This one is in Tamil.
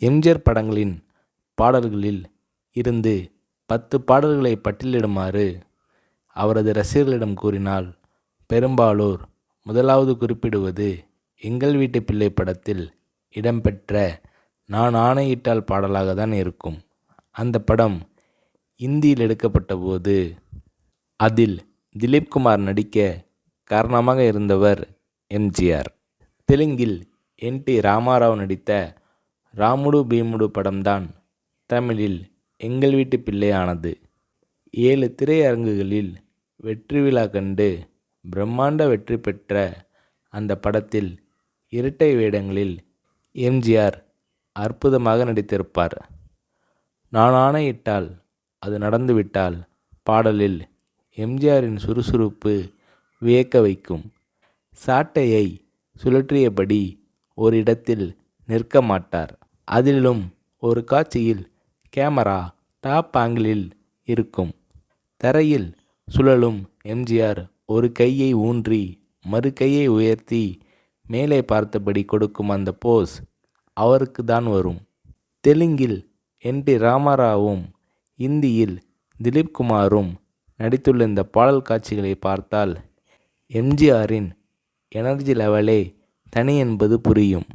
எம்ஜிஆர் படங்களின் பாடல்களில் இருந்து 10 பாடல்களை பட்டியலிடுமாறு அவரது ரசிகர்களிடம் கூறினால் பெரும்பாலோர் முதலாவது குறிப்பிடுவது எங்கள் வீட்டு பிள்ளை படத்தில் இடம்பெற்ற நான் ஆணையிட்டால் பாடலாக தான் இருக்கும். அந்த படம் இந்தியில் எடுக்கப்பட்ட போது அதில் திலீப்குமார் நடிக்க காரணமாக இருந்தவர் எம்ஜிஆர். தெலுங்கில் என்.டி. ராமாராவ் நடித்த ராமுடு பீமுடு படம்தான் தமிழில் எங்கள் வீட்டு பிள்ளை ஆனது. 7 திரையரங்குகளில் வெற்றி விழா கண்டு பிரம்மாண்ட வெற்றி பெற்ற அந்த படத்தில் இரட்டை வேடங்களில் எம்ஜிஆர் அற்புதமாக நடித்திருப்பார். நான் ஆணையிட்டால் அது நடந்துவிட்டால் பாடலில் எம்ஜிஆரின் சுறுசுறுப்பு வியக்க வைக்கும். சாட்டையை சுழற்றியபடி ஒரு இடத்தில் நிற்க மாட்டார். அதிலும் ஒரு காட்சியில் கேமரா டாப் ஆங்கிளில் இருக்கும். தரையில் சுழலும் எம்ஜிஆர் ஒரு கையை ஊன்றி மறு கையை உயர்த்தி மேலே பார்த்தபடி கொடுக்கும் அந்த போஸ் அவருக்கு தான் வரும். தெலுங்கில் என்.டி. ராமாராவும் இந்தியில் திலீப்குமாரும் நடித்துள்ள இந்த பாடல் காட்சிகளை பார்த்தால் எம்ஜிஆரின் எனர்ஜி லெவலே தனி என்பது புரியும்.